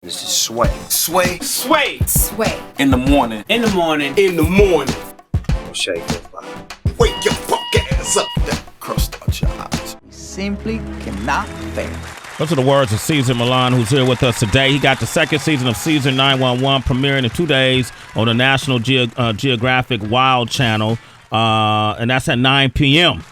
This is Sway. Sway. Sway. Sway. In the morning. In the morning. In the morning. Shake it, body. Wake your fuck ass up. That crust out your eyes. Simply cannot fail. Those are the words of Cesar Millan, who's here with us today. He got the second season of Cesar 911 premiering in 2 days on the National Geographic Wild Channel, and that's at 9 p.m.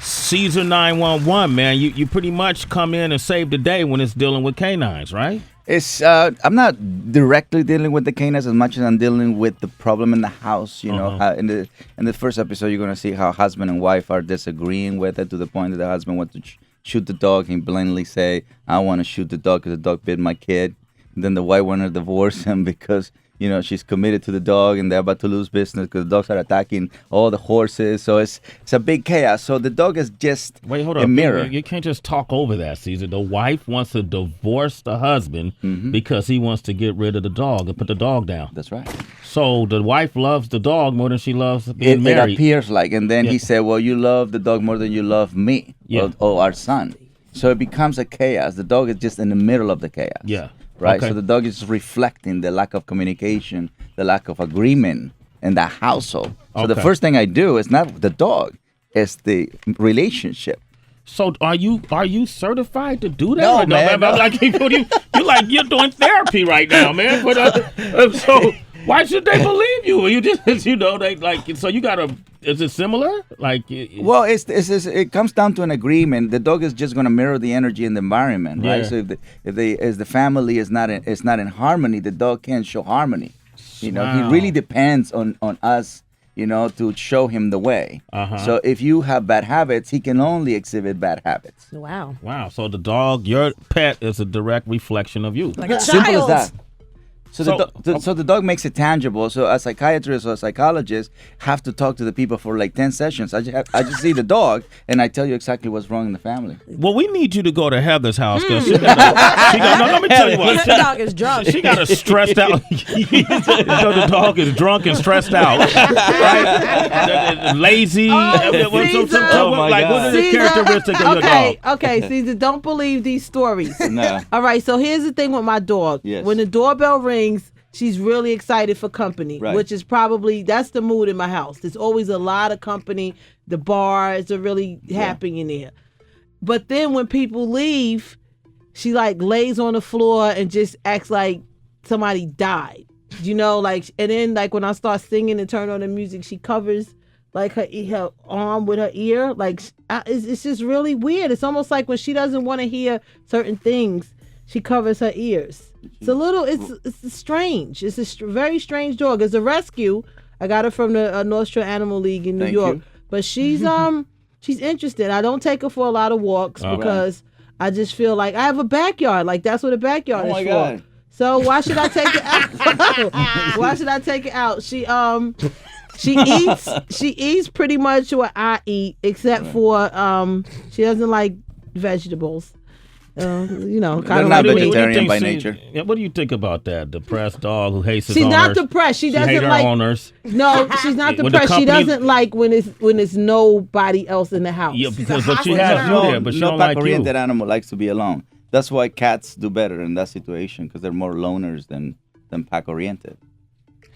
Cesar 911, man, you pretty much come in and save the day when it's dealing with canines, right? It's I'm not directly dealing with the canines as much as I'm dealing with the problem in the house. You know, how in the first episode, you're gonna see how husband and wife are disagreeing with it to the point that the husband wants to shoot the dog. He blatantly say, "I want to shoot the dog because the dog bit my kid." And then the wife want to divorce him because she's committed to the dog and they're about to lose business because the dogs are attacking all the horses. So it's a big chaos. So the dog is just a mirror. You can't just talk over that, Cesar. The wife wants to divorce the husband because he wants to get rid of the dog and put the dog down. That's right. So the wife loves the dog more than she loves being married. It appears like. And then he said, well, you love the dog more than you love me or our son. So it becomes a chaos. The dog is just in the middle of the chaos. Yeah. Right, okay. So the dog is reflecting the lack of communication, the lack of agreement in the household. So the first thing I do is not the dog, it's the relationship. So are you certified to do that? No, man. No. Like, you're doing therapy right now, man. But so why should they believe you? You just they like so you gotta. Is it similar? Like, well, it comes down to an agreement. The dog is just going to mirror the energy in the environment, right? So if the family is not in harmony, the dog can't show harmony. He really depends on us, to show him the way. So if you have bad habits, he can only exhibit bad habits. Wow. So the dog, your pet, is a direct reflection of you. Like a Simple child. as that. So the dog makes it tangible. So a psychiatrist or a psychologist have to talk to the people for like 10 sessions. I just see the dog and I tell you exactly what's wrong in the family. Well, we need you to go to Heather's house because let me tell you what. The dog is drunk. She got a stressed out. The dog is drunk and stressed out. Right? Lazy. Oh, what are the characteristics of your dog? Okay, Cesar, don't believe these stories. No. All right, so here's the thing with my dog. Yes. When the doorbell rings, she's really excited for company, right. which is that's the mood in my house. There's always a lot of company. The bars are really happy in there. But then when people leave, she like lays on the floor and just acts like somebody died. And then like when I start singing and turn on the music, she covers like her arm with her ear. Like it's just really weird. It's almost like when she doesn't want to hear certain things, she covers her ears. It's strange. It's a very strange dog. It's a rescue. I got her from the North Shore Animal League in New York. But she's interested. I don't take her for a lot of walks because I just feel like I have a backyard. Like that's what a backyard is for. God. So why should I take it out? Why should I take it out? She eats pretty much what I eat, except for she doesn't like vegetables. Kind of not vegetarian by nature. What do you think about that? Depressed dog who hates his owners. She's not depressed. She doesn't hate like her owners. No, she's not depressed. She doesn't like when it's nobody else in the house. Yeah, but she has you there, but she don't like you. No pack-oriented animal likes to be alone. That's why cats do better in that situation because they're more loners than pack-oriented.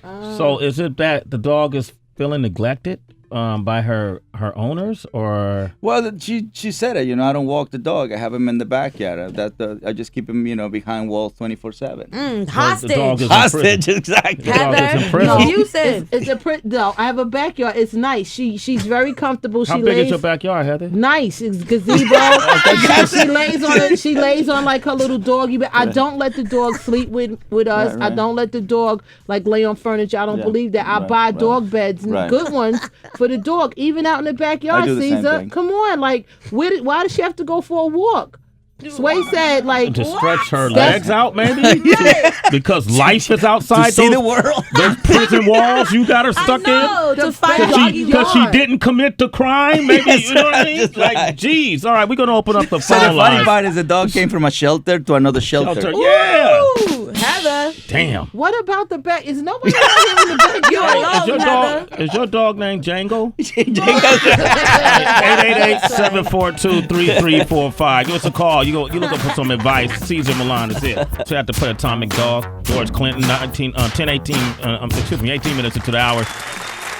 So is it that the dog is feeling neglected by her owners, or? Well, she said it. I don't walk the dog. I have him in the backyard. I just keep him, behind walls 24/7. Hostage. The dog is Hostage, exactly. The dog is in prison. No, Abusive. No, I have a backyard. It's nice. She's very comfortable. How big is your backyard, Heather? Nice. It's gazebo. She lays on like her little doggy bed. I don't let the dog sleep with us. Right. I don't let the dog like lay on furniture. I don't believe that. I buy dog beds, good ones for the dog, even out in the backyard. Cesar, come on, like why does she have to go for a walk? Sway said, like, to stretch her legs out, maybe, because life is outside. To see the world. Those prison walls you got her stuck in. To fight doggy because she didn't commit the crime. Maybe you know what I mean. Like, geez. All right, we're gonna open up the phone line. The funny part is the dog came from a shelter to another shelter. Yeah. Ooh, Heather. Damn. Damn. What about the back? Is nobody out here in the backyard? Is your dog named Django? 888-742-3345. Give us a call. You looking for some advice. Cesar Millan is here. So you have to play Atomic Dog. George Clinton, 18 minutes into the hour.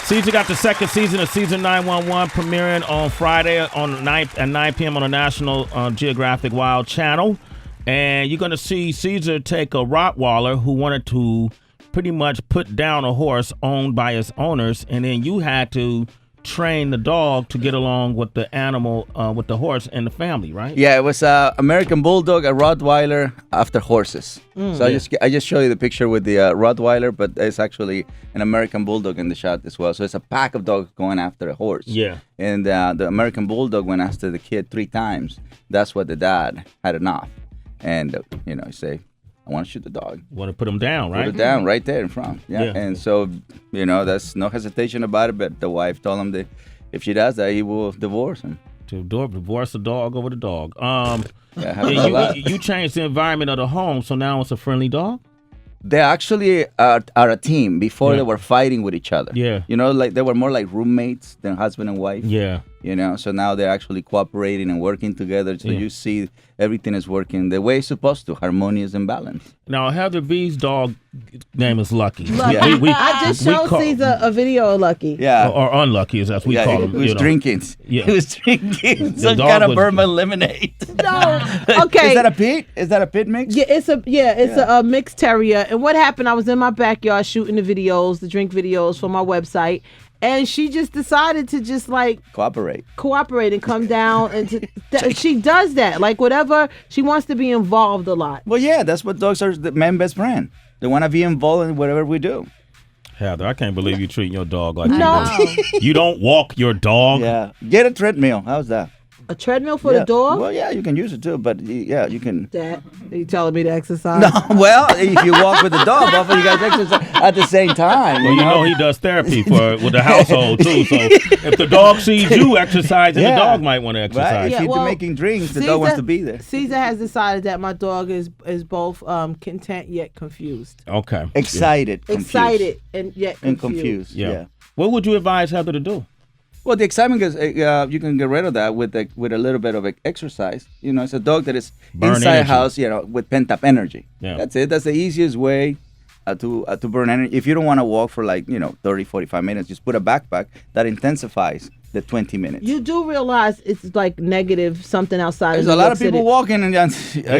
Cesar got the second season of Season 911 premiering on Friday at 9 p.m. on the National Geographic Wild Channel. And you're going to see Cesar take a Rottweiler who wanted to pretty much put down a horse owned by its owners. And then you had to train the dog to get along with the animal, with the horse and the family, right? Yeah, it was American Bulldog, a Rottweiler after horses. So I just show you the picture with the Rottweiler, but it's actually an American Bulldog in the shot as well. So it's a pack of dogs going after a horse. Yeah. And the American Bulldog went after the kid 3 times. That's what the dad had enough. And, he say, I want to shoot the dog. Want to put him down, right? Put it down right there in front. Yeah. And so, there's no hesitation about it. But the wife told him that if she does that, he will divorce him. To divorce the dog over the dog. You changed the environment of the home, so now it's a friendly dog? They actually are a team. Before they were fighting with each other. Yeah. Like they were more like roommates than husband and wife. Yeah. So now they're actually cooperating and working together. So you see everything is working the way it's supposed to, harmonious and balanced. Now, Heather B's dog name is Lucky. Lucky. Yeah. I just showed Cesar a video of Lucky. Yeah. Or Unlucky, as we call him. He was drinking. Yeah. He was drinking some dog kind of was- bourbon lemonade. No. Okay. Is that a pit? Is that a pit mix? Yeah, it's a mixed terrier. And what happened? I was in my backyard shooting the videos, the drink videos for my website, and she just decided to just like Cooperate and come down and she does that. Like whatever, she wants to be involved a lot. Well, yeah, that's what dogs are. The man's best friend. They want to be involved in whatever we do. Heather, I can't believe you're treating your dog like No. you don't walk your dog. Yeah, get a treadmill. How's that? A treadmill for the dog? Well, yeah, you can use it too, but yeah, you can. Dad, are you telling me to exercise? No, well, if you walk with the dog, both of you guys exercise at the same time. Well, you know he does therapy with the household too. So if the dog sees you exercising, the dog might want to exercise. Right? If Yeah, you're well, making drinks, the dog wants to be there. Caesar has decided that my dog is both content yet confused. Okay. Excited, confused. Excited and yet confused. And confused. Yeah. What would you advise Heather to do? Well, the excitement is you can get rid of that with a little bit of exercise. It's a dog that is Burn inside a energy. house, with pent up energy. Yeah. That's it. That's the easiest way to burn energy. If you don't want to walk for 30, 45 minutes, just put a backpack that intensifies the 20 minutes. You do realize it's like negative something outside. There's of a New lot York of people City. walking and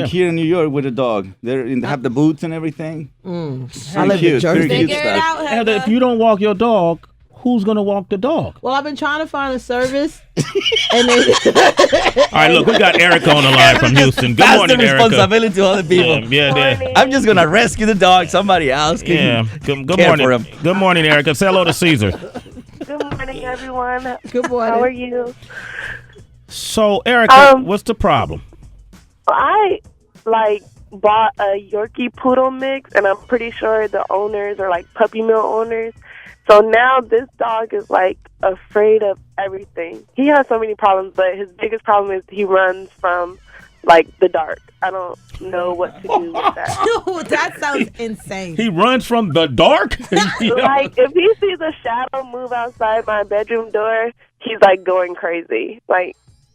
here in New York with a dog. They have the boots and everything. I live Very in cute. Jersey. Very cute Figure it stuff. out, Heather, Heather. if you don't walk your dog, who's gonna walk the dog? Well, I've been trying to find a service, and then All right, look, we got Erica on the line from Houston. Good Pass morning, the Erica. responsibility to other people. Yeah. I'm just gonna rescue the dog. Somebody else can Good care morning. for him. Good morning, Erica. Say hello to Caesar. Good morning, everyone. good morning. How are you? So, Erica, what's the problem? I bought a Yorkie Poodle mix, and I'm pretty sure the owners are like puppy mill owners. So now this dog is afraid of everything. He has so many problems, but his biggest problem is he runs from the dark. I don't know what to do with that. Dude, that sounds insane. He runs from the dark? If he sees a shadow move outside my bedroom door, he's going crazy.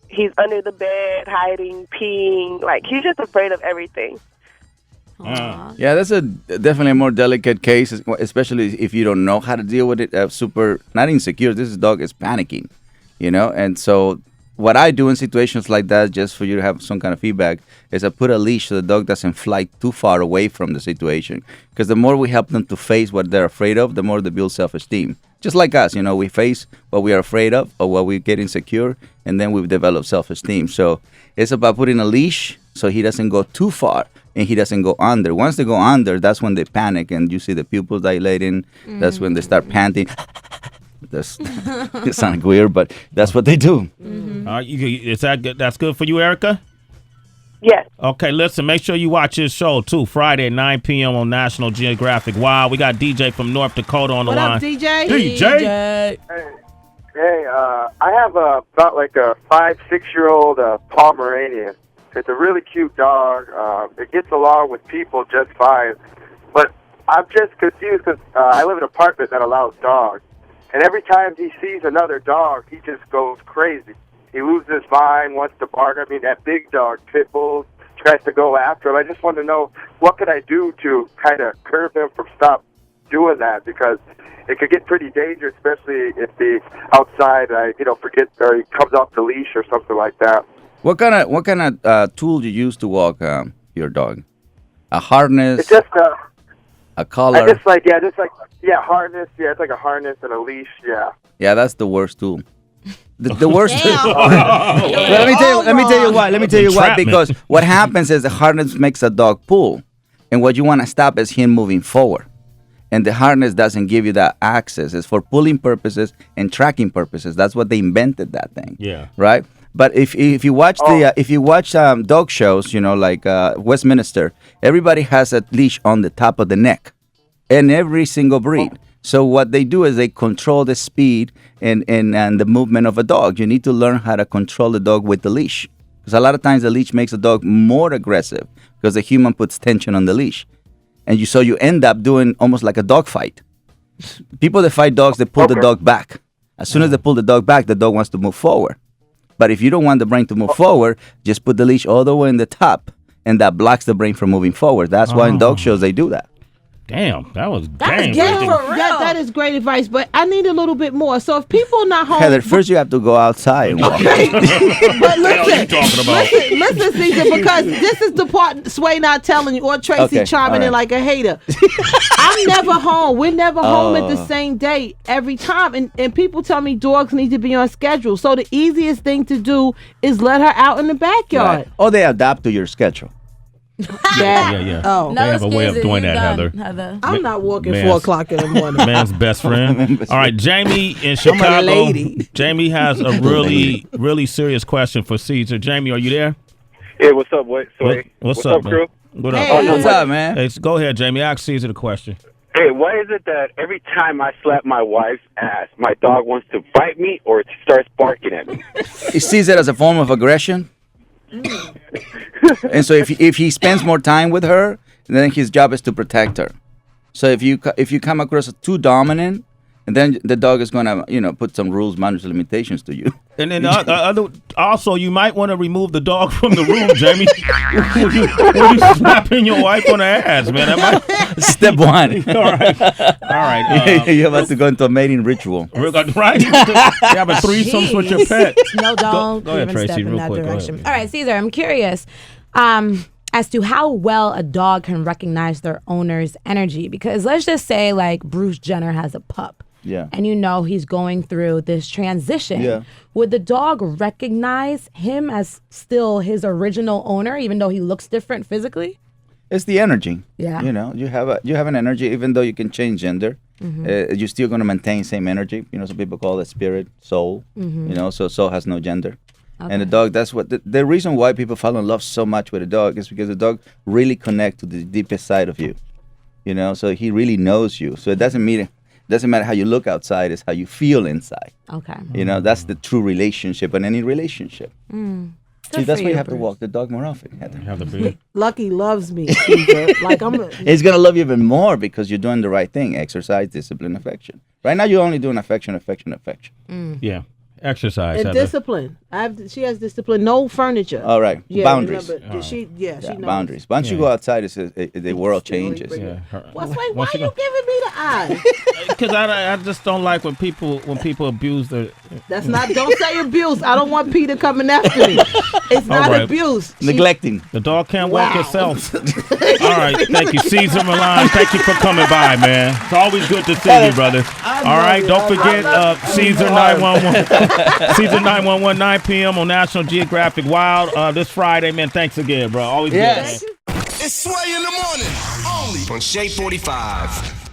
He's under the bed, hiding, peeing. He's just afraid of everything. Yeah, that's definitely a more delicate case, especially if you don't know how to deal with it. Super, not insecure. This dog is panicking, And so, what I do in situations like that, just for you to have some kind of feedback, is I put a leash so the dog doesn't fly too far away from the situation. Because the more we help them to face what they're afraid of, the more they build self-esteem. Just like us, we face what we are afraid of or what we get insecure, and then we develop self-esteem. So it's about putting a leash so he doesn't go too far and he doesn't go under. Once they go under, that's when they panic and you see the pupils dilating. That's when they start panting. It sounds weird, but that's what they do. Is that good? That's good for you, Erica? Yes. Okay, listen, make sure you watch his show, too. Friday at 9 p.m. on National Geographic. Wow, we got DJ from North Dakota on the What line. up, DJ? DJ? Hey, I have about a 5-6-year-old Pomeranian. It's a really cute dog. It gets along with people just fine. But I'm just confused because I live in an apartment that allows dogs. And every time he sees another dog, he just goes crazy. He loses his mind, wants to bark. I mean, that big dog, pit bull, tries to go after him. I just want to know, what could I do to kind of curb him from stop doing that? Because it could get pretty dangerous, especially if the outside, forget, or he comes off the leash or something like that. What kind of tool do you use to walk your dog? A harness? It's just a collar? harness. Yeah, it's like a harness and a leash. Yeah. Yeah, that's the worst tool. The worst. Let me tell you why. Because what happens is the harness makes a dog pull, and what you want to stop is him moving forward. And the harness doesn't give you that access. It's for pulling purposes and tracking purposes. That's what they invented that thing. Yeah. Right. But if you watch dog shows, like Westminster, everybody has a leash on the top of the neck, in every single breed. So what they do is they control the speed and the movement of a dog. You need to learn how to control the dog with the leash. Because a lot of times the leash makes a dog more aggressive because the human puts tension on the leash. And so you end up doing almost like a dog fight. People that fight dogs, they pull the dog back. As soon as they pull the dog back, the dog wants to move forward. But if you don't want the brain to move forward, just put the leash all the way in the top, and that blocks the brain from moving forward. That's why in dog shows they do that. Damn, that was That's game. good for real. That is great advice, but I need a little bit more. So if people not home, Heather, first you have to go outside and walk. but listen, talking about? listen, Cesar, because this is the part Sway not telling you, or Tracy Okay, chiming all in right. like a hater. I'm never home. We're never home at the same day every time, and people tell me dogs need to be on schedule. So the easiest thing to do is let her out in the backyard. Right. Or they adapt to your schedule. Yeah. Oh, They have a way of doing that, Heather. I'm not walking Man's- 4 o'clock in the morning. Man's best friend. All right, Jamie in Chicago. lady. Jamie has a really serious question for Cesar. Jamie, are you there? Yeah, what's up, Sway? What's up, man? crew? What up? Hey. What's up, man? Hey, go ahead, Jamie. Ask Cesar the question. Hey, why is it that every time I slap my wife's ass, my dog wants to bite me or it starts barking at me? He sees it as a form of aggression. And so if he spends more time with her, then his job is to protect her. So if you come across too dominant, and then the dog is gonna put some rules, manners, limitations to you. And then also, you might want to remove the dog from the room, Jamie. when you slapping your wife on the ass, man. That might... Step one. All right. You're about to go into a mating ritual. Right? You have a threesome with your pet. No, don't Go ahead, even Tracy, step in real that quick. Go direction. ahead. All right, Cesar, I'm curious as to how well a dog can recognize their owner's energy. Because let's just say, like, Bruce Jenner has a pup. Yeah. And he's going through this transition. Yeah. Would the dog recognize him as still his original owner, even though he looks different physically? It's the energy. Yeah. You have an energy, even though you can change gender. You're still going to maintain same energy. Some people call it spirit, soul. So soul has no gender. Okay. And the dog, that's what the reason why people fall in love so much with a dog is because the dog really connects to the deepest side of you. So he really knows you. So it doesn't matter how you look outside, it's how you feel inside. Okay. That's the true relationship in any relationship. See, that's why you have to walk the dog more often, Heather. Lucky loves me, Cesar. Like It's going to love you even more because you're doing the right thing. Exercise, discipline, affection. Right now, you're only doing affection. Yeah. Exercise. and Heather. discipline. She has discipline. No furniture. All right. Yeah, Boundaries. remember, she knows. Boundaries. Once you go outside, the world changes. Yeah. Why you Once you giving me the eye? Because I just don't like when people abuse their. That's not. Don't say abuse. I don't want Peter coming after me. It's not right. abuse. Neglecting. The dog can't walk itself. All right, thank you, Cesar Millan. Thank you for coming by, man. It's always good to see you, brother. All right, don't forget Cesar 911. Cesar 911, 9 p.m. on National Geographic Wild this Friday, man. Thanks again, bro. Always good. It's Sway in the morning, only on Shea 45.